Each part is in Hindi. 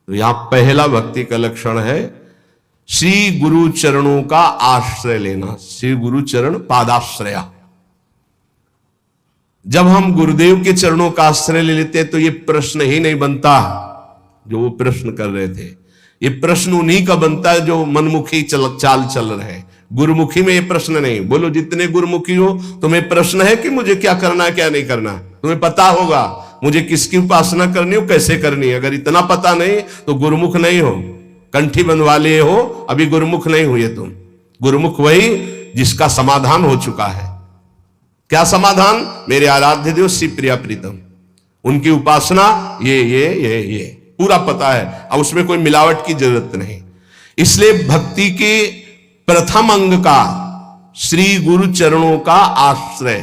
तो यहां पहला भक्ति का लक्षण है श्री गुरु चरणों का आश्रय लेना। श्री गुरु चरण पादाश्रया। जब हम गुरुदेव के चरणों का आश्रय ले लेते हैं तो ये प्रश्न ही नहीं बनता जो वो प्रश्न कर रहे थे। ये प्रश्न उन्हीं का बनता है जो मनमुखी चाल चल रहे हैं। गुरुमुखी में ये प्रश्न नहीं। बोलो जितने गुरुमुखी हो तुम्हें प्रश्न है कि मुझे क्या करना है क्या नहीं करना है। तुम्हें पता होगा मुझे किसकी उपासना करनी हो कैसे करनी है। अगर इतना पता नहीं तो गुरुमुख नहीं हो। कंठी बंधवा लिए हो अभी गुरुमुख नहीं हुए तुम। गुरुमुख वही जिसका समाधान हो चुका है। क्या समाधान? मेरे आराध्य देव श्री प्रिया प्रीतम, उनकी उपासना ये पूरा पता है। अब उसमें कोई मिलावट की जरूरत नहीं। इसलिए भक्ति के प्रथम अंग का श्री गुरु चरणों का आश्रय,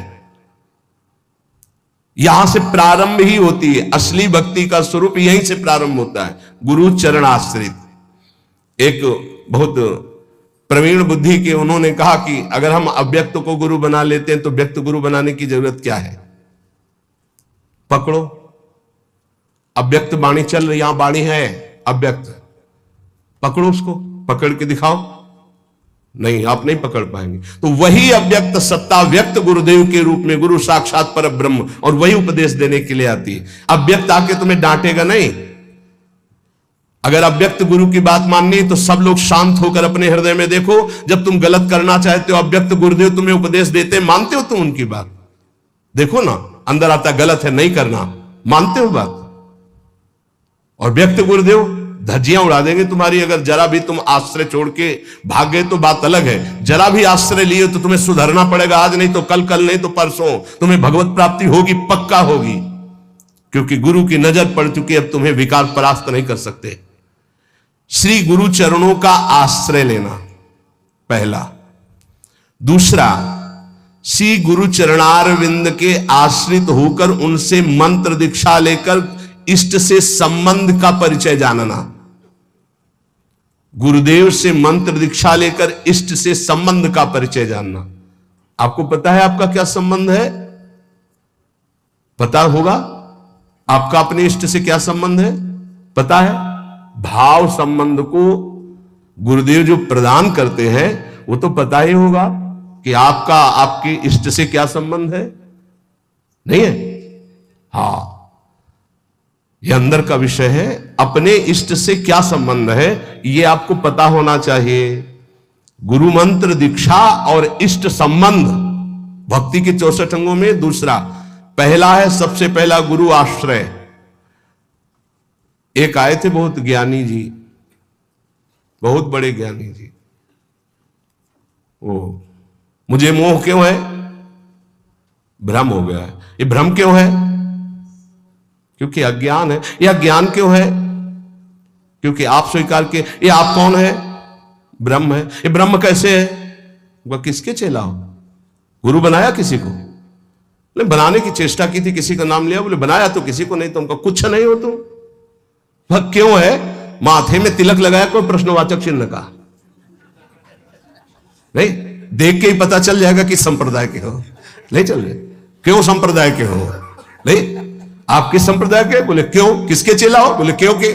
यहां से प्रारंभ ही होती है। असली भक्ति का स्वरूप यहीं से प्रारंभ होता है, गुरु चरण आश्रित। एक बहुत प्रवीण बुद्धि के उन्होंने कहा कि अगर हम अव्यक्त को गुरु बना लेते हैं तो व्यक्त गुरु बनाने की जरूरत क्या है। पकड़ो, अव्यक्त वाणी चल रही, यहां वाणी है अव्यक्त, पकड़ो उसको, पकड़ के दिखाओ। नहीं, आप नहीं पकड़ पाएंगे। तो वही अव्यक्त सत्ता व्यक्त गुरुदेव के रूप में, गुरु साक्षात पर ब्रह्म, और वही उपदेश देने के लिए आती है। अव्यक्त आके तुम्हें डांटेगा नहीं। अगर अव्यक्त गुरु की बात माननी तो सब लोग शांत होकर अपने हृदय में देखो। जब तुम गलत करना चाहते हो, अव्यक्त गुरुदेव तुम्हें उपदेश देते, मानते हो तुम उनकी बात? देखो ना, अंदर आता गलत है नहीं करना, मानते हो बात? और व्यक्त गुरुदेव धज्जियां उड़ा देंगे तुम्हारी। अगर जरा भी तुम आश्रय छोड़ के भाग गए तो बात अलग है। जरा भी आश्रय लिए तो तुम्हें सुधरना पड़ेगा। आज नहीं तो कल, कल नहीं तो परसों तुम्हें भगवत प्राप्ति होगी, पक्का होगी। क्योंकि गुरु की नजर पड़ चुकी, अब तुम्हें विकार परास्त नहीं कर सकते। श्री गुरु चरणों का आश्रय लेना पहला। दूसरा, श्री गुरु चरणारविंद के आश्रित होकर उनसे मंत्र दीक्षा लेकर इष्ट से संबंध का परिचय जानना। गुरुदेव से मंत्र दीक्षा लेकर इष्ट से संबंध का परिचय जानना। आपको पता है आपका क्या संबंध है? पता होगा आपका अपने इष्ट से क्या संबंध है? पता है? भाव संबंध को गुरुदेव जो प्रदान करते हैं वो तो पता ही होगा कि आपका आपके इष्ट से क्या संबंध है। नहीं है? हाँ, यह अंदर का विषय है। अपने इष्ट से क्या संबंध है यह आपको पता होना चाहिए। गुरु मंत्र दीक्षा और इष्ट संबंध भक्ति के 64 अंगों में दूसरा। पहला है सबसे पहला गुरु आश्रय। एक आए थे बहुत ज्ञानी जी, बहुत बड़े ज्ञानी जी। वो मुझे मोह क्यों है? भ्रम हो गया है। ये भ्रम क्यों है? क्योंकि अज्ञान है। यह अज्ञान क्यों है? क्योंकि आप स्वीकार किए। ये आप कौन है? ब्रह्म है। ये ब्रह्म कैसे है? वह किसके चेला हो? गुरु बनाया किसी को? बोले बनाने की चेष्टा की थी, किसी का नाम लिया। बोले बनाया तो किसी को नहीं, तुमका कुछ नहीं हो तुम। वह क्यों है? माथे में तिलक लगाया कोई प्रश्नवाचक चिन्ह का नहीं, देख के ही पता चल जाएगा कि संप्रदाय के हो। नहीं चल रहे क्यों संप्रदाय के हो? नहीं, आप किस संप्रदाय के? बोले क्यों? किसके चेला हो? बोले क्यों के?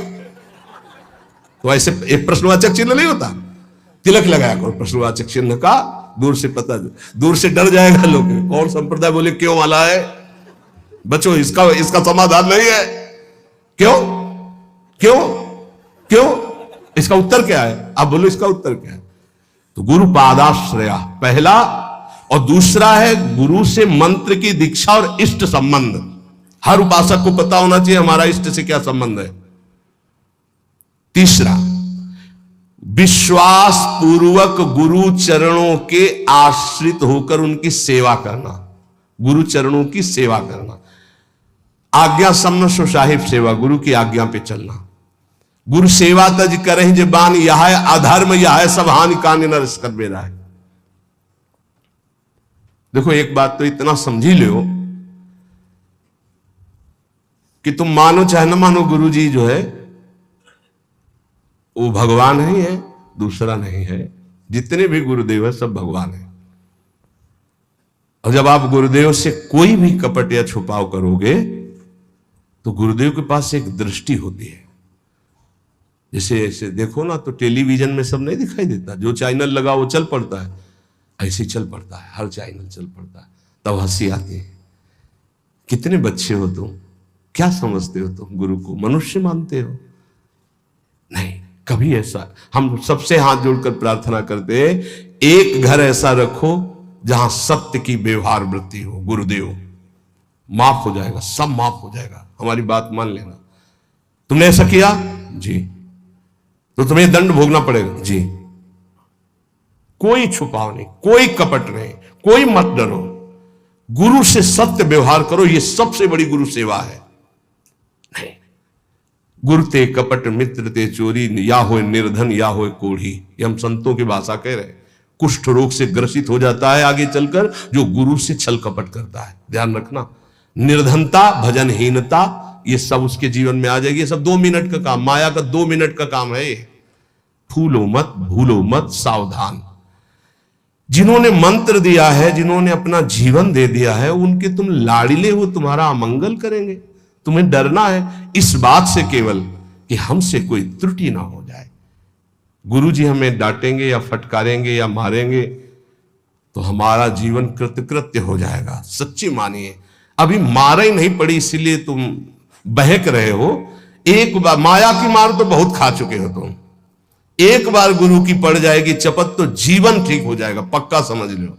तो ऐसे एक प्रश्नवाचक चिन्ह नहीं होता। तिलक लगाया कोई प्रश्नवाचक चिन्ह का, दूर से पता, दूर से डर जाएगा लोग कौन संप्रदाय। बोले क्यों वाला है? बच्चों इसका समाधान नहीं है। क्यों क्यों क्यों? इसका उत्तर क्या है? आप बोलो इसका उत्तर क्या है? तो गुरु पादाश्रया पहला, और दूसरा है गुरु से मंत्र की दीक्षा और इष्ट संबंध। हर उपासक को पता होना चाहिए हमारा इष्ट से क्या संबंध है। तीसरा, विश्वास पूर्वक गुरु चरणों के आश्रित होकर उनकी सेवा करना। गुरु चरणों की सेवा करना। आज्ञा सम्न सो साहिब सेवा, गुरु की आज्ञा पे चलना। गुरु सेवा तज करें जबान, यह है अधर्म, यह है सब हानि कान नरस कर बेरा है। देखो एक बात तो इतना समझी लो कि तुम मानो चाहे न मानो, गुरु जी जो है वो भगवान ही है, दूसरा नहीं है। जितने भी गुरुदेव है सब भगवान है। और जब आप गुरुदेव से कोई भी कपट या छुपाव करोगे तो गुरुदेव के पास एक दृष्टि होती है। जैसे ऐसे देखो ना तो टेलीविजन में सब नहीं दिखाई देता, जो चैनल लगा वो चल पड़ता है, ऐसे चल पड़ता है, हर चैनल चल पड़ता है, तब हंसी आती है। कितने बच्चे हो तुम, क्या समझते हो तुम गुरु को, मनुष्य मानते हो? नहीं, कभी ऐसा। हम सबसे हाथ जोड़कर प्रार्थना करते हैं, एक घर ऐसा रखो जहां सत्य की व्यवहार वृत्ति हो। गुरुदेव, माफ हो जाएगा, सब माफ हो जाएगा, हमारी बात मान लेना। तुमने ऐसा किया जी, तो तुम्हें दंड भोगना पड़ेगा जी। कोई छुपाव नहीं, कोई कपट नहीं, कोई मत डरो, गुरु से सत्य व्यवहार करो, यह सबसे बड़ी गुरु सेवा है। नहीं, गुरु ते कपट मित्र ते चोरी, या हो निर्धन या हो कोढ़ी, ये हम संतों की भाषा कह रहे हैं। कुष्ठ रोग से ग्रसित हो जाता है आगे चलकर जो गुरु से छल कपट करता है, ध्यान रखना। निर्धनता, भजनहीनता, ये सब उसके जीवन में आ जाएगी। ये सब 2 मिनट का काम, माया का 2 मिनट का काम है ये। फूलो मत, भूलो मत, सावधान। जिन्होंने मंत्र दिया है, जिन्होंने अपना जीवन दे दिया है, उनके तुम लाड़िले हो, तुम्हारा अमंगल करेंगे। तुम्हें डरना है इस बात से केवल कि हमसे कोई त्रुटि ना हो जाए। गुरु जी हमें डांटेंगे या फटकारेंगे या मारेंगे तो हमारा जीवन कृतकृत्य हो जाएगा। सच्ची मानिए, अभी मारा ही नहीं पड़ी इसीलिए तुम बहक रहे हो। एक बार माया की मार तो बहुत खा चुके हो तुम, एक बार गुरु की पड़ जाएगी चपत तो जीवन ठीक हो जाएगा, पक्का समझ लो।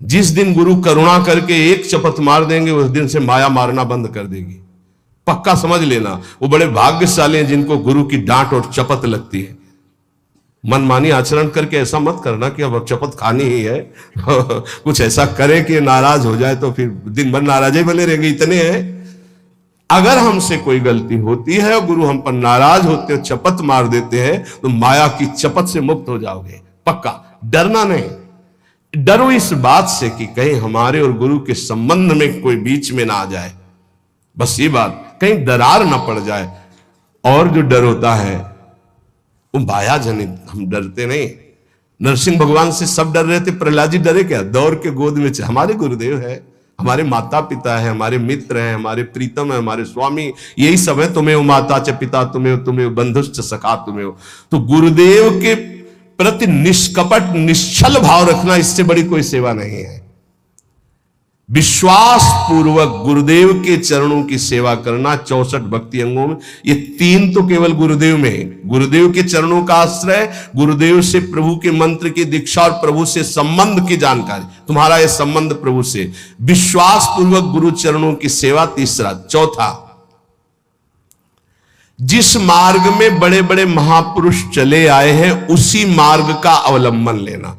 जिस दिन गुरु करुणा करके एक चपत मार देंगे, उस दिन से माया मारना बंद कर देगी, पक्का समझ लेना। वो बड़े भाग्यशाली हैं जिनको गुरु की डांट और चपत लगती है। मनमानी आचरण करके ऐसा मत करना कि अब चपत खानी ही है कुछ ऐसा करे कि नाराज हो जाए तो फिर दिन भर नाराज ही बने रहेंगे, इतने हैं। अगर हमसे कोई गलती होती है और गुरु हम पर नाराज होते हो, चपत मार देते हैं, तो माया की चपत से मुक्त हो जाओगे, पक्का। डरना नहीं, डरो इस बात से कि कहीं हमारे और गुरु के संबंध में कोई बीच में ना आ जाए, बस ये बात, कहीं दरार ना पड़ जाए। और जो डर होता है वो माया जनित, हम डरते नहीं। नरसिंह भगवान से सब डर रहे थे, प्रहलाद जी डरे क्या? दौड़ के गोद में, हमारे गुरुदेव है, हमारे माता पिता है, हमारे मित्र हैं, हमारे प्रीतम है, हमारे स्वामी, यही सब है। तुम्हें माता च पिता तुम्हें, तुम्हें बंधुश्च सखा तुम्हें। तो गुरुदेव के प्रति निष्कपट निश्चल भाव रखना, इससे बड़ी कोई सेवा नहीं है। विश्वास पूर्वक गुरुदेव के चरणों की सेवा करना 64 भक्ति अंगों में, ये 3 तो केवल गुरुदेव में है। गुरुदेव के चरणों का आश्रय, गुरुदेव से प्रभु के मंत्र की दीक्षा और प्रभु से संबंध की जानकारी, तुम्हारा ये संबंध प्रभु से, विश्वास पूर्वक गुरु चरणों की सेवा तीसरा। चौथा, जिस मार्ग में बड़े बड़े महापुरुष चले आए हैं उसी मार्ग का अवलंबन लेना।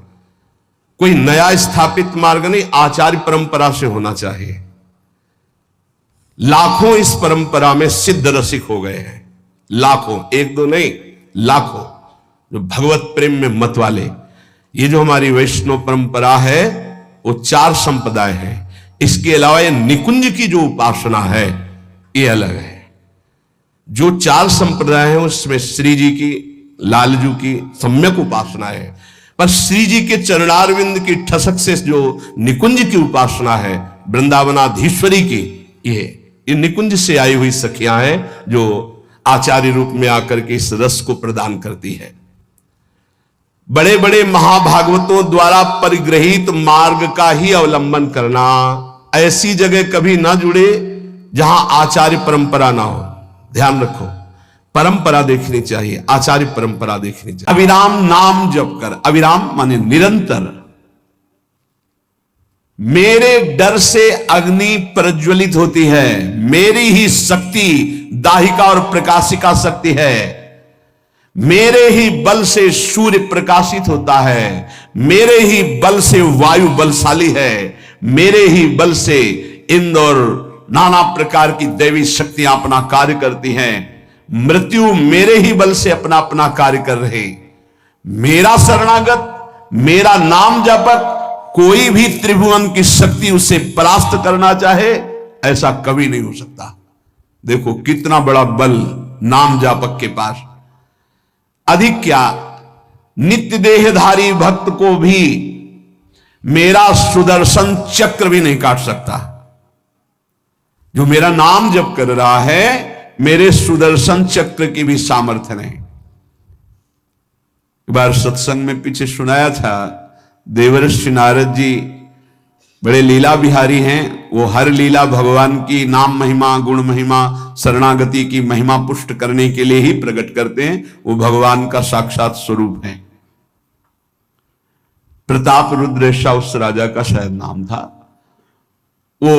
कोई नया स्थापित मार्ग नहीं, आचार्य परंपरा से होना चाहिए। लाखों इस परंपरा में सिद्ध रसिक हो गए हैं, लाखों, एक दो नहीं, लाखों, जो भगवत प्रेम में मत वाले। ये जो हमारी वैष्णव परंपरा है वो 4 संप्रदाय है। इसके अलावा ये निकुंज की जो उपासना है ये अलग है। जो 4 संप्रदाय है उसमें श्री जी की, लालजू की सम्यक उपासना है, पर श्री जी के चरणारविंद की ठसक से जो निकुंज की उपासना है, वृंदावनाधीश्वरी की, ये निकुंज से आई हुई सखियां हैं जो आचार्य रूप में आकर के इस रस को प्रदान करती है। बड़े बड़े महाभागवतों द्वारा परिग्रहित मार्ग का ही अवलंबन करना। ऐसी जगह कभी ना जुड़े जहां आचार्य परंपरा ना हो, ध्यान रखो। परंपरा देखनी चाहिए, आचार्य परंपरा देखनी चाहिए। अविराम नाम जप कर, अविराम माने निरंतर। मेरे डर से अग्नि प्रज्वलित होती है, मेरी ही शक्ति दाहिका और प्रकाशिका शक्ति है, मेरे ही बल से सूर्य प्रकाशित होता है, मेरे ही बल से वायु बलशाली है, मेरे ही बल से इंद्र और नाना प्रकार की दैवी शक्तियां अपना कार्य करती हैं। मृत्यु मेरे ही बल से अपना अपना कार्य कर रहे। मेरा शरणागत, मेरा नाम जापक, कोई भी त्रिभुवन की शक्ति उसे परास्त करना चाहे ऐसा कभी नहीं हो सकता। देखो कितना बड़ा बल नाम जापक के पास। अधिक क्या, नित्य देहधारी भक्त को भी मेरा सुदर्शन चक्र भी नहीं काट सकता। जो मेरा नाम जप कर रहा है, मेरे सुदर्शन चक्र की भी सामर्थ्य नहीं। एक बार सत्संग में पीछे सुनाया था, देवर्षि नारद जी बड़े लीला बिहारी हैं। वो हर लीला भगवान की नाम महिमा, गुण महिमा, शरणागति की महिमा पुष्ट करने के लिए ही प्रकट करते हैं। वो भगवान का साक्षात स्वरूप है। प्रताप रुद्र ऐसा उस राजा का शायद नाम था। वो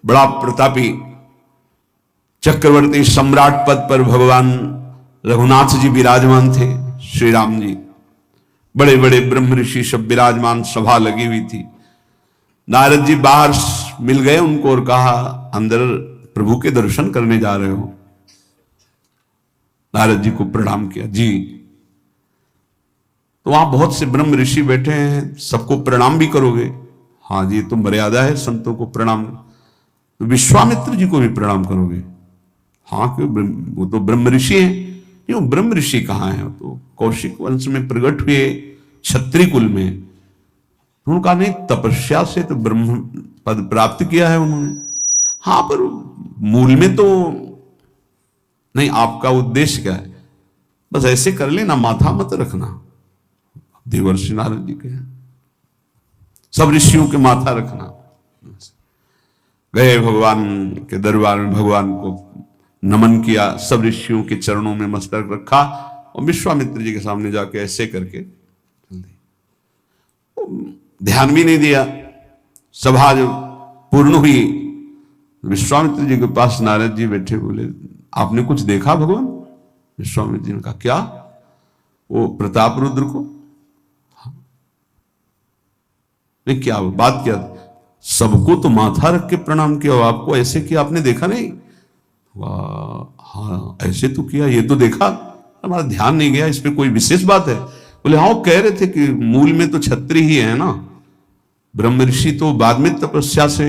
बड़ा प्रतापी चक्रवर्ती सम्राट पद पर भगवान रघुनाथ जी विराजमान थे। श्री राम जी, बड़े बड़े ब्रह्म ऋषि सब विराजमान, सभा लगी हुई थी। नारद जी बाहर मिल गए उनको और कहा, अंदर प्रभु के दर्शन करने जा रहे हो? नारद जी को प्रणाम किया। जी। तो वहां बहुत से ब्रह्म ऋषि बैठे हैं, सबको प्रणाम भी करोगे? हाँ जी, तो मर्यादा है संतों को प्रणाम। तो विश्वामित्र जी को भी प्रणाम करोगे? हाँ, क्यों, वो तो ब्रह्म ऋषि हैं। क्यों, ब्रह्म ऋषि कहाँ हैं? तो कौशिक वंश में प्रकट हुए, क्षत्रिय कुल में। उन्होंने कहा नहीं, तपस्या से तो ब्रह्म पद प्राप्त किया है उन्होंने। हाँ, पर मूल में तो नहीं। आपका उद्देश्य क्या है? बस ऐसे कर लेना, माथा मत रखना। देवर्षि नारद जी के सब ऋषियों के माथा रखना। गए भगवान के दरबार में, भगवान को नमन किया, सब ऋषियों के चरणों में मस्तक रखा और विश्वामित्र जी के सामने जाके ऐसे करके ध्यान भी नहीं दिया। सभा जब पूर्ण हुई, विश्वामित्र जी के पास नारद जी बैठे, बोले आपने कुछ देखा भगवान? विश्वामित्र जी ने कहा क्या? वो प्रताप रुद्र को? नहीं, क्या बात क्या? सबको तो माथा रख के प्रणाम किया, आपको ऐसे किया, आपने देखा नहीं? वाह, हाँ ऐसे तो किया, ये तो देखा, हमारा ध्यान नहीं गया, इस पे कोई विशेष बात है? बोले हाँ, वो कह रहे थे कि मूल में तो क्षत्रिय ही है ना, ब्रह्म ऋषि तो बाद में तपस्या से,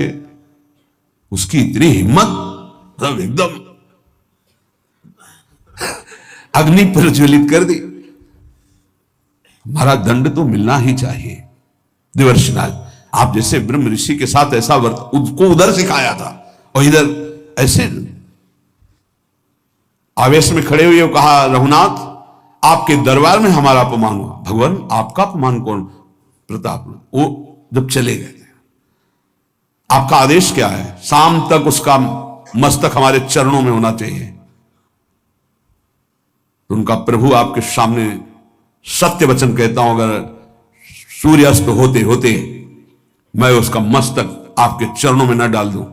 उसकी इतनी हिम्मत, मतलब एकदम अग्नि प्रज्वलित कर दी। हमारा दंड तो मिलना ही चाहिए। देवर्षिनाथ, आप जैसे ब्रह्म ऋषि के साथ ऐसा वर्त उसको उधर सिखाया था और इधर ऐसे आवेश में खड़े हुए कहा, रघुनाथ आपके दरबार में हमारा अपमान हुआ। भगवान आपका अपमान कौन? प्रताप। वो जब चले गए, आपका आदेश क्या है? शाम तक उसका मस्तक हमारे चरणों में होना चाहिए। तो उनका प्रभु आपके सामने सत्य वचन कहता हूं, अगर सूर्यास्त होते होते मैं उसका मस्तक आपके चरणों में न डाल दूं,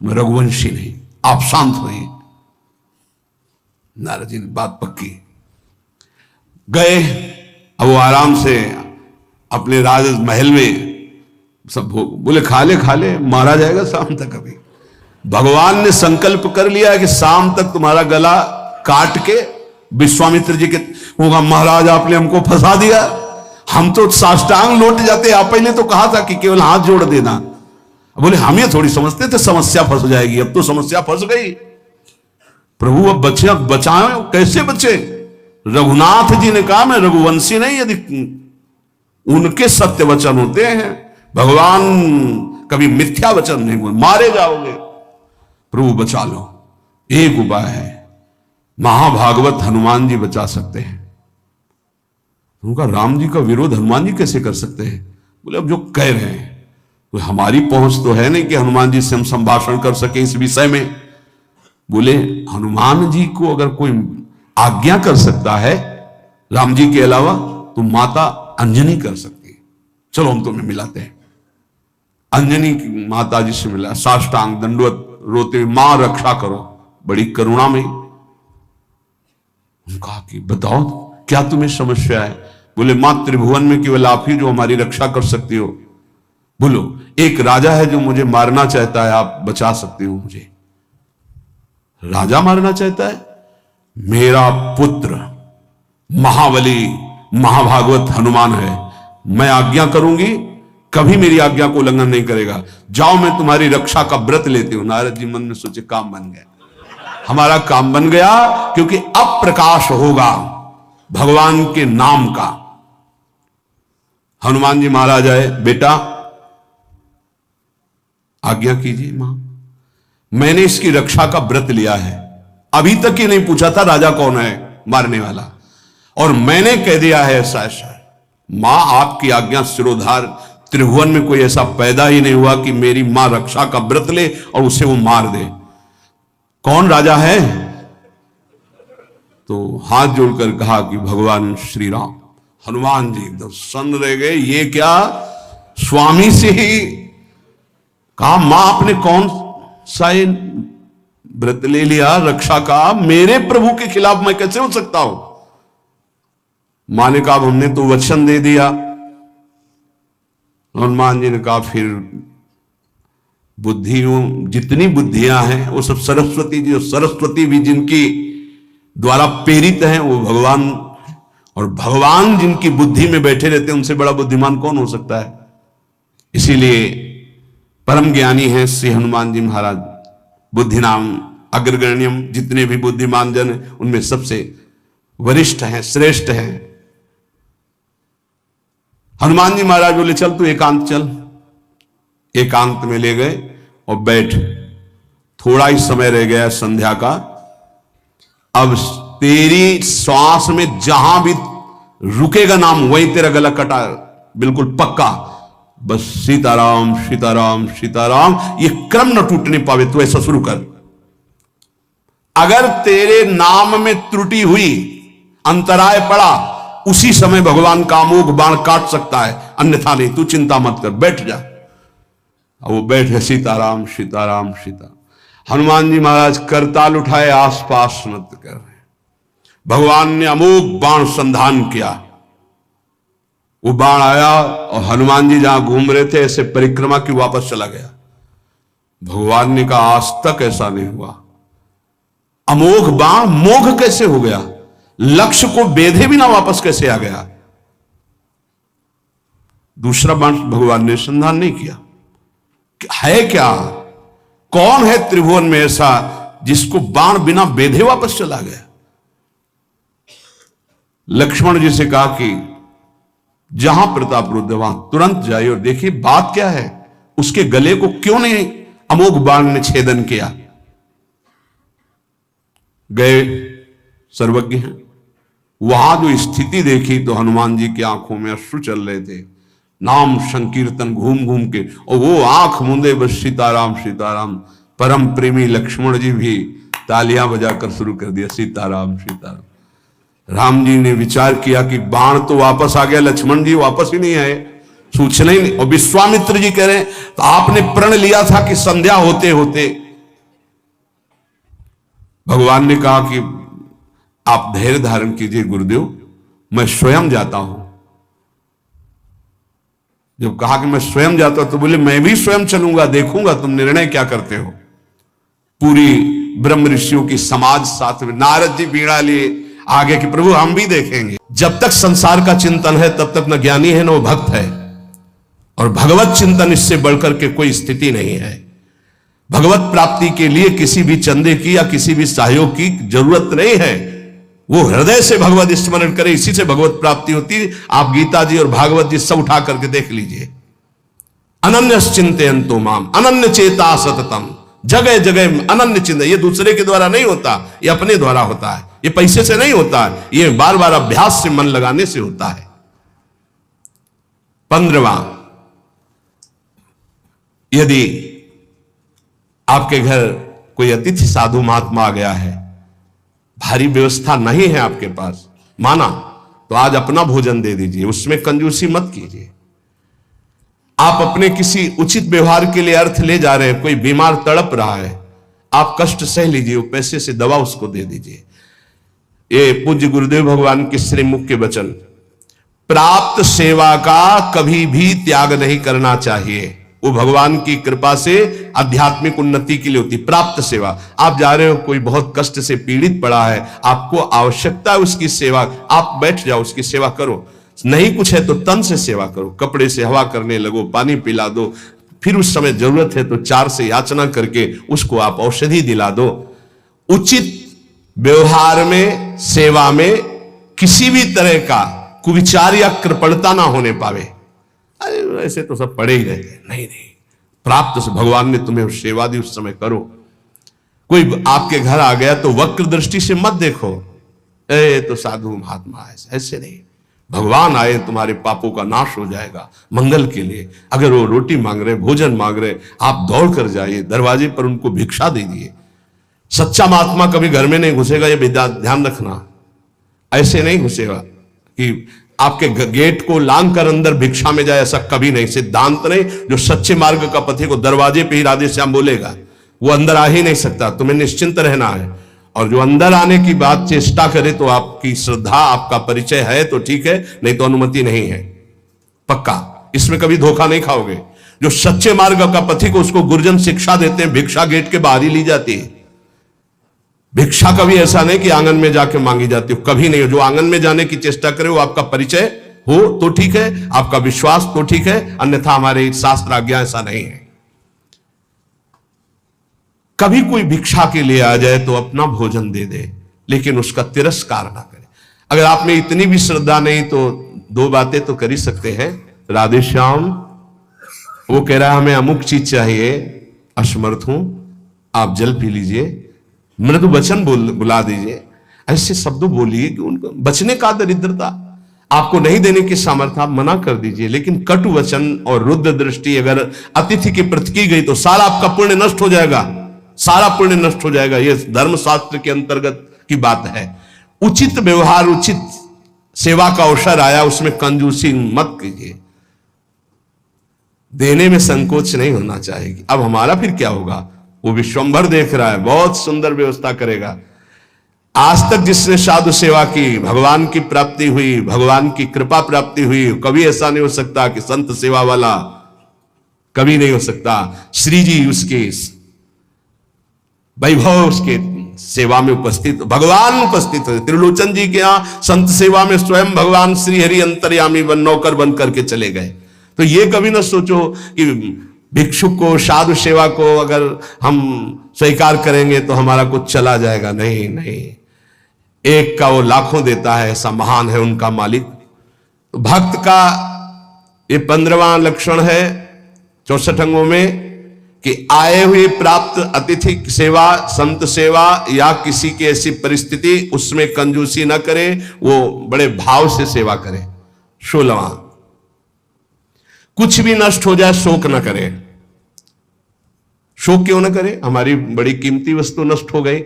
मैं रघुवंशी नहीं। आप शांत होइए। नारद जी ने बात पक्की। गए, अब वो आराम से अपने राज महल में सब बोले खा ले, मारा जाएगा शाम तक। अभी भगवान ने संकल्प कर लिया कि शाम तक तुम्हारा गला काट के विश्वामित्र जी के होगा, महाराज आपने हमको फंसा दिया, हम तो साष्टांग लौट जाते। आप पहले तो कहा था कि केवल हाथ जोड़ देना। बोले हम ये थोड़ी समझते थे समस्या फंस जाएगी, अब तो समस्या फंस गई। प्रभु अब बचे, बचाए कैसे बचे? रघुनाथ जी ने कहा मैं रघुवंशी नहीं, यदि उनके सत्य वचन होते हैं, भगवान कभी मिथ्या वचन नहीं बोले, मारे जाओगे। प्रभु बचा लो। एक उपाय है, महाभागवत हनुमान जी बचा सकते हैं। उनका राम जी का विरोध हनुमान जी कैसे कर सकते हैं? बोले अब जो कह रहे हैं तो हमारी पहुंच तो है नहीं कि हनुमान जी से हम संभाषण कर सके इस विषय में। बोले हनुमान जी को अगर कोई आज्ञा कर सकता है राम जी के अलावा, तो माता अंजनी कर सकती है। चलो हम तुम्हें मिलाते हैं। अंजनी की माता जी से मिला, साष्टांग दंडवत रोते हुए, मां रक्षा करो, बड़ी करुणा में। उनका कि बताओ क्या तुम्हें समस्या है? बोले मां त्रिभुवन में केवल आप ही जो हमारी रक्षा कर सकती हो। बोलो एक राजा है जो मुझे मारना चाहता है, आप बचा सकती हो मुझे? राजा मारना चाहता है? मेरा पुत्र महाबली महाभागवत हनुमान है, मैं आज्ञा करूंगी, कभी मेरी आज्ञा को उल्लंघन नहीं करेगा। जाओ मैं तुम्हारी रक्षा का व्रत लेती हूं। नारद जी मन में सोचे काम बन गया, हमारा काम बन गया, क्योंकि अब प्रकाश होगा भगवान के नाम का। हनुमान जी महाराज आए, बेटा आज्ञा कीजिए मां, मैंने इसकी रक्षा का व्रत लिया है। अभी तक ये नहीं पूछा था राजा कौन है मारने वाला, और मैंने कह दिया है ऐसा ऐसा। मां आपकी आज्ञा सिरोधार, त्रिभुवन में कोई ऐसा पैदा ही नहीं हुआ कि मेरी मां रक्षा का व्रत ले और उसे वो मार दे। कौन राजा है? तो हाथ जोड़कर कहा कि भगवान श्री राम। हनुमान जी एकदम सन्न रह गए, ये क्या? स्वामी से ही कहा, मां आपने कौन सा व्रत ले लिया रक्षा का? मेरे प्रभु के खिलाफ मैं कैसे हो सकता हूं? मां ने कहा, हमने तो वचन दे दिया। हनुमान जी ने कहा, फिर बुद्धियों जितनी बुद्धियां हैं वो सब सरस्वती जी, और सरस्वती भी जिनकी द्वारा प्रेरित हैं वो भगवान, और भगवान जिनकी बुद्धि में बैठे रहते हैं उनसे बड़ा बुद्धिमान कौन हो सकता है? इसीलिए परम ज्ञानी हैं श्री हनुमान जी महाराज। बुद्धि नाम अग्रगण्यम, जितने भी बुद्धिमान जन हैं उनमें सबसे वरिष्ठ हैं, श्रेष्ठ हैं। हनुमान जी महाराज बोले, चल तू एकांत चल। एकांत में ले गए और बैठ। थोड़ा ही समय रह गया संध्या का। अब तेरी श्वास में जहां भी रुकेगा नाम, वहीं तेरा गला कटा, बिल्कुल पक्का। बस सीताराम सीताराम सीताराम, ये क्रम न टूटने पावे। तू ऐसा शुरू कर। अगर तेरे नाम में त्रुटि हुई, अंतराय पड़ा, उसी समय भगवान का अमोघ बाण काट सकता है, अन्यथा नहीं। तू चिंता मत कर, बैठ जा। वो बैठे, सीताराम सीताराम सीता। हनुमान जी महाराज करताल उठाए, आसपास नृत्य कर रहे। भगवान ने अमोघ बाण संधान किया। वो बाण आया और हनुमान जी जहां घूम रहे थे ऐसे परिक्रमा की वापस चला गया। भगवान ने कहा, आज तक ऐसा नहीं हुआ। अमोघ बाण मोघ कैसे हो गया? लक्ष्य को बेधे बिना वापस कैसे आ गया? दूसरा बाण भगवान ने संधान नहीं किया। है क्या? कौन है त्रिभुवन में ऐसा जिसको बाण बिना बेधे वापस चला गया? लक्ष्मण जी से कहा कि जहां प्रताप रुद्र वहां तुरंत जाइए और देखिए बात क्या है। उसके गले को क्यों नहीं अमोघ बाण ने छेदन किया? गए, सर्वज्ञ हैं। वहां जो स्थिति देखी तो हनुमान जी की आंखों में अश्रु चल रहे थे। नाम संकीर्तन घूम घूम के, और वो आंख मूंदे बस सीताराम सीताराम। परम प्रेमी लक्ष्मण जी भी तालियां बजाकर शुरू कर दिया, सीताराम सीताराम। राम जी ने विचार किया कि बाण तो वापस आ गया, लक्ष्मण जी वापस ही नहीं आए, सूचना ही नहीं। और विश्वामित्र जी कह रहे हैं, तो आपने प्रण लिया था कि संध्या होते होते। भगवान ने कहा कि आप धैर्य धारण कीजिए गुरुदेव, मैं स्वयं जाता हूं। जब कहा कि मैं स्वयं जाता हूं तो बोले, मैं भी स्वयं चलूंगा, देखूंगा तुम निर्णय क्या करते हो। पूरी ब्रह्म ऋषियों की समाज साथ में, नारद जी बीड़ा लिए आगे कि प्रभु हम भी देखेंगे। जब तक संसार का चिंतन है तब तक न ज्ञानी है न वो भक्त है, और भगवत चिंतन इससे बढ़कर के कोई स्थिति नहीं है। भगवत प्राप्ति के लिए किसी भी चंदे की या किसी भी सहयोग की जरूरत नहीं है। वो हृदय से भगवत स्मरण करे, इसी से भगवत प्राप्ति होती है। आप गीता जी और भागवत जी सब उठा करके देख लीजिए। अनन्य चिंतयन्तो माम अनन्य चेता सततम, जगह जगह अनन्य चिंतन। ये दूसरे के द्वारा नहीं होता, ये अपने द्वारा होता है। ये पैसे से नहीं होता है, ये बार बार अभ्यास से, मन लगाने से होता है। 15वां, यदि आपके घर कोई अतिथि साधु महात्मा आ गया है, भारी व्यवस्था नहीं है आपके पास, माना तो आज अपना भोजन दे दीजिए, उसमें कंजूसी मत कीजिए। आप अपने किसी उचित व्यवहार के लिए अर्थ ले जा रहे हैं, कोई बीमार तड़प रहा है, आप कष्ट सह लीजिए, वो पैसे से दवा उसको दे दीजिए। ये पूज्य गुरुदेव भगवान के श्रीमुख के वचन। प्राप्त सेवा का कभी भी त्याग नहीं करना चाहिए। वो भगवान की कृपा से आध्यात्मिक उन्नति के लिए होती। प्राप्त सेवा, आप जा रहे हो, कोई बहुत कष्ट से पीड़ित पड़ा है, आपको आवश्यकता है उसकी सेवा, आप बैठ जाओ, उसकी सेवा करो। नहीं कुछ है तो तन से सेवा करो, कपड़े से हवा करने लगो, पानी पिला दो, फिर उस समय जरूरत है तो 4 से याचना करके उसको आप औषधि दिला दो। उचित व्यवहार में, सेवा में किसी भी तरह का कुविचार या कृपणता ना होने पावे। अरे ऐसे तो सब पड़े ही रहते, नहीं नहीं, प्राप्त से भगवान ने तुम्हें सेवा दी, उस समय करो। कोई आपके घर आ गया तो वक्र दृष्टि से मत देखो, तो साधु महात्मा ऐसे नहीं। भगवान आए तुम्हारे पापों का नाश हो जाएगा मंगल के लिए। अगर वो रोटी मांग रहे, भोजन मांग रहे, आप दौड़ कर जाइए, दरवाजे पर उनको भिक्षा दे दिए। सच्चा महात्मा कभी घर में नहीं घुसेगा, ये ध्यान रखना। ऐसे नहीं घुसेगा कि आपके गेट को लांग कर अंदर भिक्षा में जाए, ऐसा कभी नहीं, सिद्धांत नहीं। जो सच्चे मार्ग का पथी को दरवाजे पे ही राधे श्याम बोलेगा, वो अंदर आ ही नहीं सकता। तुम्हें निश्चिंत रहना है। और जो अंदर आने की बात चेष्टा करे तो आपकी श्रद्धा, आपका परिचय है तो ठीक है, नहीं तो अनुमति नहीं है, पक्का। इसमें कभी धोखा नहीं खाओगे। जो सच्चे मार्ग का पथिक, उसको गुरुजन शिक्षा देते हैं, भिक्षा गेट के बाहर ही ली जाती है। भिक्षा कभी ऐसा नहीं कि आंगन में जाके मांगी जाती हो, कभी नहीं। जो आंगन में जाने की चेष्टा करे वो आपका परिचय हो तो ठीक है, आपका विश्वास तो ठीक है, अन्यथा हमारे शास्त्र आज्ञा ऐसा नहीं है। कभी कोई भिक्षा के लिए आ जाए तो अपना भोजन दे दे, लेकिन उसका तिरस्कार ना करे। अगर आप में इतनी भी श्रद्धा नहीं तो दो बातें तो कर ही सकते हैं। राधे श्याम, वो कह रहा है हमें अमुक चीज चाहिए, असमर्थ हूं, आप जल पी लीजिए, मृदु वचन बुला दीजिए। ऐसे शब्दों बोलिए कि उनको बचने का दरिद्रता आपको नहीं देने की सामर्थ्य, आप मना कर दीजिए। लेकिन कटु वचन और रुद्र दृष्टि अगर अतिथि के प्रति की गई तो सारा आपका पुण्य नष्ट हो जाएगा, सारा पुण्य नष्ट हो जाएगा। यह धर्मशास्त्र के अंतर्गत की बात है। उचित व्यवहार, उचित सेवा का अवसर आया, उसमें कंजूसी मत कीजिए, देने में संकोच नहीं होना चाहिए। अब हमारा फिर क्या होगा? वो विश्वंभर देख रहा है, बहुत सुंदर व्यवस्था करेगा। आज तक जिसने साधु सेवा की, भगवान की प्राप्ति हुई, भगवान की कृपा प्राप्ति हुई। कभी ऐसा नहीं हो सकता कि संत सेवा वाला, कभी नहीं हो सकता। श्री जी उसके वैभव, उसके सेवा में उपस्थित, भगवान उपस्थित है। त्रिलोचन जी के यहां संत सेवा में स्वयं भगवान श्री हरि अंतर्यामी नौकर बन करके चले गए। तो ये कभी ना सोचो कि भिक्षुक को, साधु सेवा को अगर हम स्वीकार करेंगे तो हमारा कुछ चला जाएगा। नहीं नहीं, एक का वो लाखों देता है, ऐसा महान है उनका मालिक। तो भक्त का ये 15वां लक्षण है 64 अंगों में कि आए हुए प्राप्त अतिथि सेवा, संत सेवा या किसी की ऐसी परिस्थिति, उसमें कंजूसी ना करे, वो बड़े भाव से सेवा करे। 16वां, कुछ भी नष्ट हो जाए शोक ना करे। शोक क्यों ना करे? हमारी बड़ी कीमती वस्तु नष्ट हो गई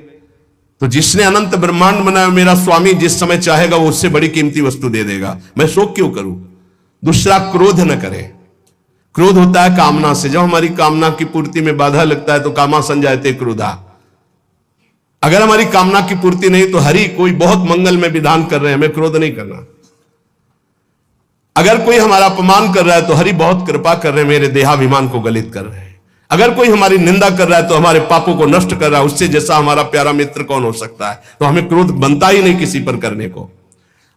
तो जिसने अनंत ब्रह्मांड बनाया, मेरा स्वामी जिस समय चाहेगा वो उससे बड़ी कीमती वस्तु दे देगा, मैं शोक क्यों करूं? दूसरा, क्रोध न करे। क्रोध होता है कामना से। जब हमारी कामना की पूर्ति में बाधा लगता है तो कामा संजायते क्रोधा। अगर हमारी कामना की पूर्ति नहीं तो हरि कोई बहुत मंगल में विधान कर रहे हैं, हमें क्रोध नहीं करना। अगर कोई हमारा अपमान कर रहा है तो हरि बहुत कृपा कर रहे हैं, मेरे देहाभिमान को गलित कर रहे हैं। अगर कोई हमारी निंदा कर रहा है तो हमारे पापों को नष्ट कर रहा है। उससे जैसा हमारा प्यारा मित्र कौन हो सकता है? तो हमें क्रोध बनता ही नहीं किसी पर करने को।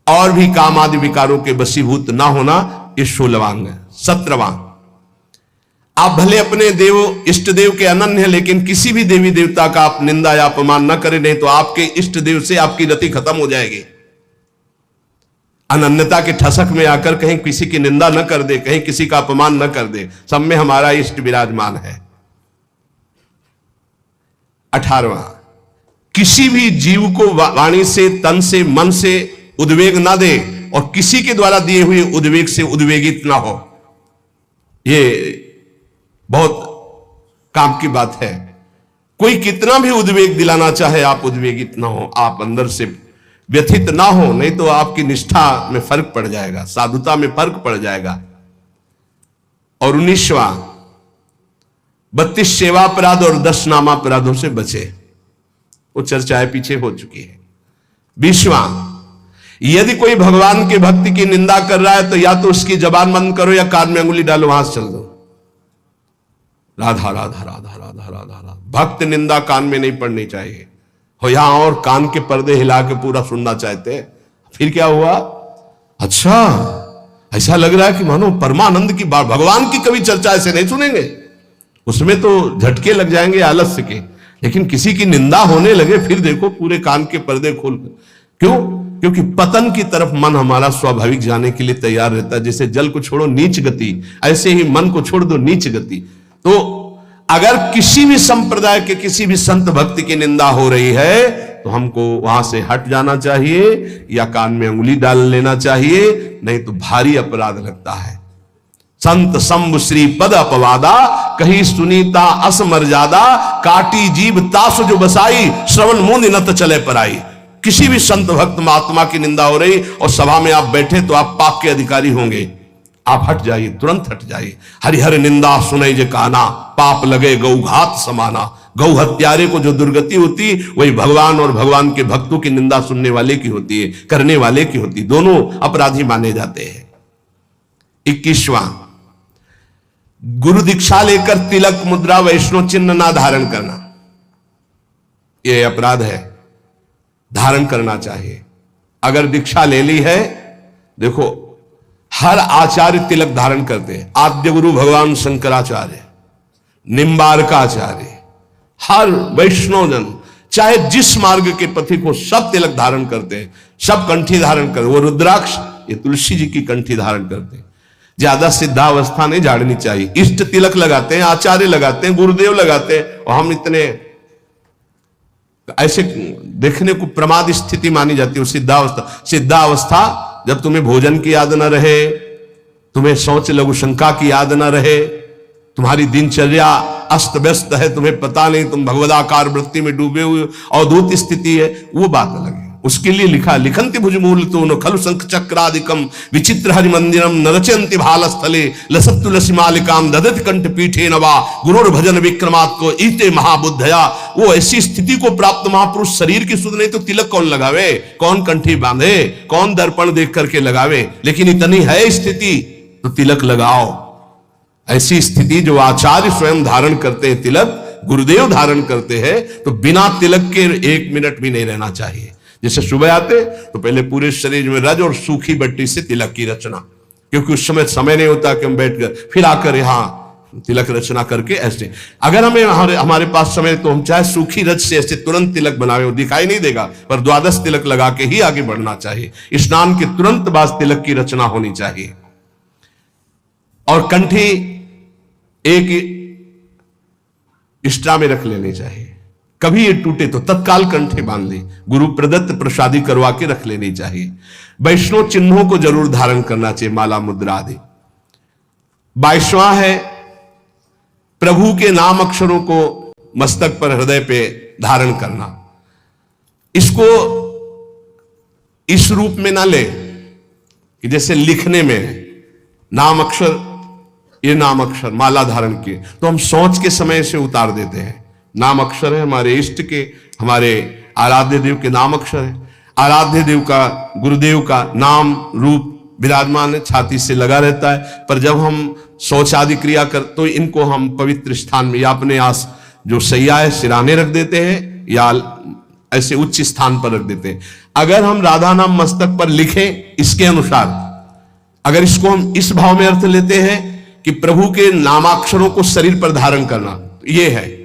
और भी काम आदि विकारों के वशीभूत ना होना, ये 16वां है। 17वां, आप भले अपने देव इष्ट देव के अनन्य हैं, लेकिन किसी भी देवी देवता का आप निंदा या अपमान न करें, नहीं तो आपके इष्ट देव से आपकी रति खत्म हो जाएगी। अनन्यता के ठसक में आकर कहीं किसी की निंदा न कर दे, कहीं किसी का अपमान न कर दे। सब में हमारा इष्ट विराजमान है। 18वां, किसी भी जीव को वाणी से, तन से, मन से उद्वेग ना दे और किसी के द्वारा दिए हुए उद्वेग से उद्वेगित ना हो। ये बहुत काम की बात है। कोई कितना भी उद्वेग दिलाना चाहे, आप उद्वेगित ना हो, आप अंदर से व्यथित ना हो, नहीं तो आपकी निष्ठा में फर्क पड़ जाएगा, साधुता में फर्क पड़ जाएगा। और 19वां, 32 सेवापराध और 10 नामापराधों से बचे। वो चर्चाएं पीछे हो चुकी है। 20वां, यदि कोई भगवान के भक्ति की निंदा कर रहा है तो या तो उसकी जबान बंद करो या कान में अंगुली डालो, वहां से चल दो। राधा राधा राधा राधा राधा राधा। भक्त निंदा कान में नहीं पड़नी चाहिए। हो यहां और कान के पर्दे हिला के पूरा सुनना चाहते हैं, फिर क्या हुआ? अच्छा, ऐसा लग रहा है कि मानो परमानंद की बात, भगवान की कभी चर्चा ऐसे नहीं सुनेंगे, उसमें तो झटके लग जाएंगे आलस्य के। लेकिन किसी की निंदा होने लगे, फिर देखो पूरे कान के पर्दे खोल। क्यों? क्योंकि पतन की तरफ मन हमारा स्वाभाविक जाने के लिए तैयार रहता है। जैसे जल को छोड़ो नीच गति, ऐसे ही मन को छोड़ दो नीच गति। तो अगर किसी भी संप्रदाय के किसी भी संत भक्ति की निंदा हो रही है तो हमको वहां से हट जाना चाहिए या कान में अंगुली डाल लेना चाहिए, नहीं तो भारी अपराध लगता है। संत शंभु श्री पद अपवादा, कही सुनीता अस मर्यादा, काटी जीभ तासु जो बसाई, श्रवण मूंद नत चले पराई। किसी भी संत भक्त महात्मा की निंदा हो रही और सभा में आप बैठे तो आप पाप के अधिकारी होंगे, आप हट जाइए, तुरंत हट जाइए। हरिहर निंदा सुने जे काना, पाप लगे गौघात समाना। गौ हत्यारे को जो दुर्गति होती वही भगवान और भगवान के भक्तों की निंदा सुनने वाले की होती है, करने वाले की होती, दोनों अपराधी माने जाते हैं। 21वां, गुरु दीक्षा लेकर तिलक मुद्रा वैष्णव चिन्ह ना धारण करना, यह अपराध है। धारण करना चाहिए। अगर दीक्षा ले ली है, देखो हर आचार्य तिलक धारण करते हैं। आद्य गुरु भगवान शंकराचार्य, निम्बारकाचार्य, हर वैष्णव जन चाहे जिस मार्ग के पथिक हो सब तिलक धारण करते हैं, सब कंठी धारण करते। वो रुद्राक्ष ये तुलसी जी की कंठी धारण करते हैं। ज्यादा सिद्धावस्था नहीं झाड़नी चाहिए। इष्ट तिलक लगाते हैं, आचार्य लगाते हैं, गुरुदेव लगाते हैं, और हम इतने ऐसे देखने को प्रमाद स्थिति मानी जाती है। सिद्धावस्था, सिद्धावस्था जब तुम्हें भोजन की याद न रहे, तुम्हें शौच लघु शंका की याद न रहे, तुम्हारी दिनचर्या अस्त व्यस्त है, तुम्हें पता नहीं, तुम भगवदाकार वृत्ति में डूबे हुए अवधूत स्थिति है, वो बात अलग है। उसके लिए लिखा लिखंति भुजमूल तो न खलु शंख चक्रादिकम विचित्र हरि मंदिरम न रचयन्ति भाल स्थले लसत तुलसी मालिकाम ददति कंठ पीठे नवा गुरुर भजन विक्रमात् को ईते महाबुद्धया। वो ऐसी स्थिति को प्राप्त महापुरुष शरीर की सुध नहीं तो तिलक कौन लगावे, कौन कंठी बांधे, कौन दर्पण देख करके लगावे, लेकिन इतनी है स्थिति तो तिलक लगाओ। ऐसी स्थिति जो आचार्य स्वयं धारण करते हैं, तिलक गुरुदेव धारण करते हैं, तो बिना तिलक के 1 मिनट भी नहीं रहना चाहिए। जैसे सुबह आते तो पहले पूरे शरीर में रज और सूखी बट्टी से तिलक की रचना, क्योंकि उस समय नहीं होता कि हम बैठ कर फिर आकर यहां तिलक रचना करके ऐसे। अगर हमें हमारे पास समय तो हम चाहे सूखी रज से ऐसे तुरंत तिलक बनावे, वो दिखाई नहीं देगा, पर द्वादश तिलक लगा के ही आगे बढ़ना चाहिए। स्नान के तुरंत बाद तिलक की रचना होनी चाहिए। और कंठी एक एक्स्ट्रा में रख लेनी चाहिए। कभी ये टूटे तो तत्काल कंठी बांध ली, गुरु प्रदत्त प्रसादी करवा के रख लेनी चाहिए। वैष्णव चिन्हों को जरूर धारण करना चाहिए, माला मुद्रा आदि। 22वां है प्रभु के नाम अक्षरों को मस्तक पर हृदय पे धारण करना। इसको इस रूप में ना ले कि जैसे लिखने में नाम अक्षर, ये नाम अक्षर माला धारण किए तो हम सोच के समय से उतार देते हैं। नाम अक्षर है हमारे इष्ट के, हमारे आराध्य देव के नाम अक्षर है। आराध्य देव का, गुरुदेव का नाम रूप विराजमान है, छाती से लगा रहता है। पर जब हम शौच आदि क्रिया कर तो इनको हम पवित्र स्थान में या अपने आस जो सैया है सिराने रख देते हैं या ऐसे उच्च स्थान पर रख देते हैं। अगर हम राधा नाम मस्तक पर लिखें इसके अनुसार, अगर इसको हम इस भाव में अर्थ लेते हैं कि प्रभु के नामाक्षरों को शरीर पर धारण करना, ये है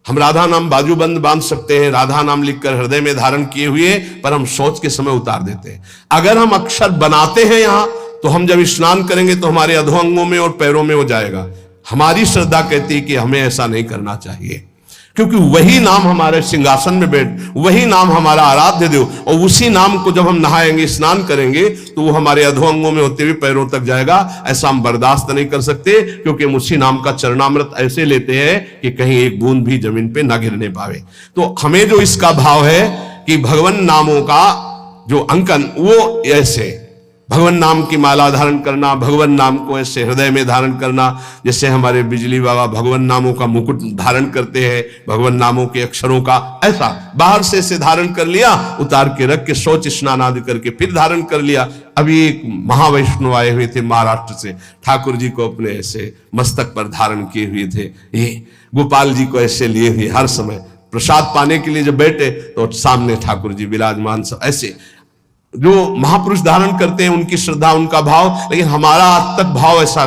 हम राधा नाम बाजूबंद बांध सकते हैं, राधा नाम लिखकर हृदय में धारण किए हुए, पर हम सोच के समय उतार देते हैं। अगर हम अक्षर बनाते हैं यहां तो हम जब स्नान करेंगे तो हमारे अधोअंगों में और पैरों में हो जाएगा। हमारी श्रद्धा कहती है कि हमें ऐसा नहीं करना चाहिए, क्योंकि वही नाम हमारे सिंहासन में बैठ, वही नाम हमारा आराध्य देव, और उसी नाम को जब हम नहाएंगे स्नान करेंगे तो वो हमारे अधोअंगों में होते हुए पैरों तक जाएगा। ऐसा हम बर्दाश्त नहीं कर सकते, क्योंकि हम उसी नाम का चरणामृत ऐसे लेते हैं कि कहीं एक बूंद भी जमीन पे ना गिरने पावे। तो हमें जो इसका भाव है कि भगवान नामों का जो अंकन वो ऐसे भगवान नाम की माला धारण करना, भगवान नाम को ऐसे हृदय में धारण करना, जैसे हमारे बिजली बाबा भगवान नामों का मुकुट धारण करते हैं, भगवान नामों के अक्षरों का, ऐसा बाहर से ऐसे धारण कर लिया, उतार के रख के शौच स्नान आदि करके फिर धारण कर लिया। अभी एक महावैष्णव आए हुए थे महाराष्ट्र से, ठाकुर जी को अपने ऐसे मस्तक पर धारण किए हुए थे, ये गोपाल जी को ऐसे लिए हुए, हर समय प्रसाद पाने के लिए जब बैठे तो सामने ठाकुर जी विराजमान, सब ऐसे जो महापुरुष धारण करते हैं उनकी श्रद्धा उनका भाव। लेकिन हमारा आज तक भाव ऐसा,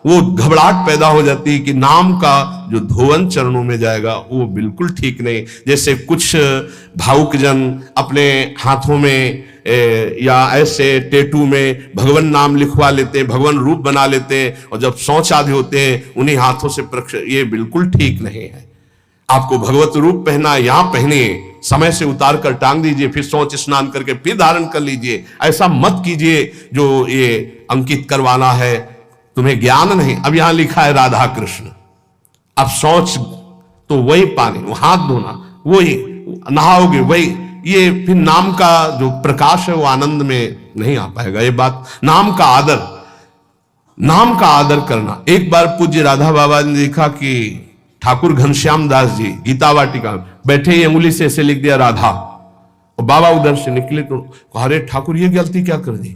वो घबराहट पैदा हो जाती है कि नाम का जो धोवन चरणों में जाएगा वो बिल्कुल ठीक नहीं। जैसे कुछ भावुक जन अपने हाथों में या ऐसे टेटू में भगवान नाम लिखवा लेते हैं, भगवान रूप बना लेते हैं, और जब शौच आदि होते हैं उन्हीं हाथों से ये बिल्कुल ठीक नहीं है। आपको भगवत रूप पहना, यहां पहनिए, समय से उतार कर टांग दीजिए, फिर शौच स्नान करके फिर धारण कर लीजिए। ऐसा मत कीजिए जो ये अंकित करवाना है, तुम्हें ज्ञान नहीं। अब यहां लिखा है राधा कृष्ण, अब शौच तो वही पानी, हाथ धोना वही, नहाओगे वही, ये फिर नाम का जो प्रकाश है वो आनंद में नहीं आ पाएगा। ये बात नाम का आदर, नाम का आदर करना। एक बार पूज्य राधा बाबा ने देखा कि ठाकुर घनश्याम दास जी गीता वाटिका बैठे ही अंगुली से ऐसे लिख दिया राधा, और बाबा उधर से निकले तो अरे ठाकुर ये गलती क्या कर दी,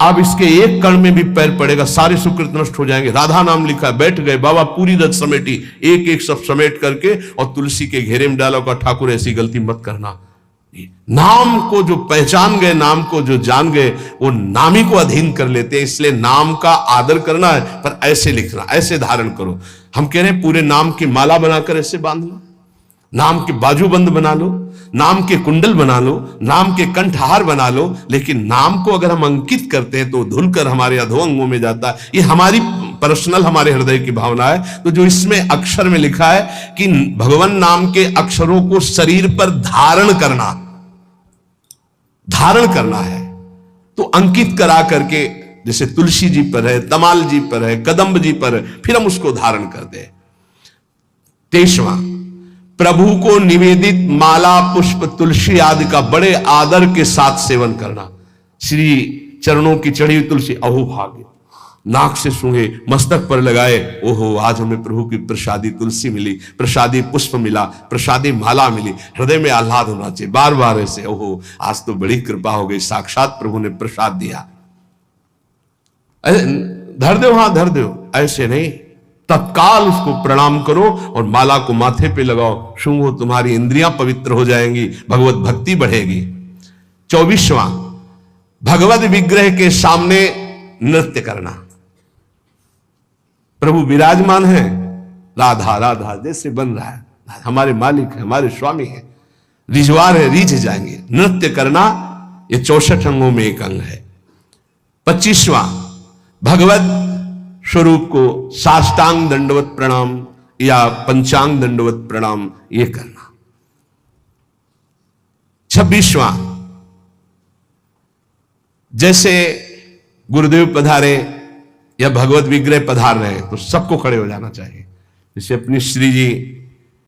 अब इसके एक कण में भी पैर पड़ेगा सारे सुकृत नष्ट हो जाएंगे। राधा नाम लिखा, बैठ गए बाबा, पूरी रत समेटी, एक एक सब समेट करके और तुलसी के घेरे में डाला, का ठाकुर ऐसी गलती मत करना। नाम को जो पहचान गए, नाम को जो जान गए, वो नाम ही को अधीन कर लेते हैं। इसलिए नाम का आदर करना है, पर ऐसे लिखना, ऐसे धारण करो। हम कह रहे हैं पूरे नाम की माला बनाकर ऐसे बांध लो, नाम के बाजूबंद बना लो, नाम के कुंडल बना लो, नाम के कंठहार बना लो, लेकिन नाम को अगर हम अंकित करते हैं तो धुलकर हमारे अधो अंगों में जाता है। ये हमारी पर्सनल, हमारे हृदय की भावना है। तो जो इसमें अक्षर में लिखा है कि भगवान नाम के अक्षरों को शरीर पर धारण करना, धारण करना है, तो अंकित करा करके, जैसे तुलसी जी पर है, तमाल जी पर है, कदम्ब जी पर है, फिर हम उसको धारण कर दे। 23वां, प्रभु को निवेदित माला पुष्प तुलसी आदि का बड़े आदर के साथ सेवन करना। श्री चरणों की चढ़ी हुई तुलसी, अहो भाग्य, नाक से सूंघे, मस्तक पर लगाए, ओहो आज हमें प्रभु की प्रसादी तुलसी मिली, प्रसादी पुष्प मिला, प्रसादी माला मिली, हृदय में आह्लाद होना चाहिए बार बार ऐसे, ओहो आज तो बड़ी कृपा हो गई, साक्षात प्रभु ने प्रसाद दिया। धर दो, हाँ धर दो, ऐसे नहीं, तत्काल उसको प्रणाम करो और माला को माथे पे लगाओ, सूंघो, तुम्हारी इंद्रियां पवित्र हो जाएंगी, भगवत भक्ति बढ़ेगी। 24वां, भगवत विग्रह के सामने नृत्य करना। प्रभु विराजमान है, राधा राधा जैसे बन रहा है, हमारे मालिक है, हमारे स्वामी है, रिजवार है, रीझ जाएंगे। नृत्य करना ये 64 अंगों में एक अंग है। 25वां, भगवत स्वरूप को साष्टांग दंडवत प्रणाम या पंचांग दंडवत प्रणाम ये करना। 26वां, जैसे गुरुदेव पधारे या भगवत विग्रह पधार रहे तो सबको खड़े हो जाना चाहिए। जैसे अपनी श्री जी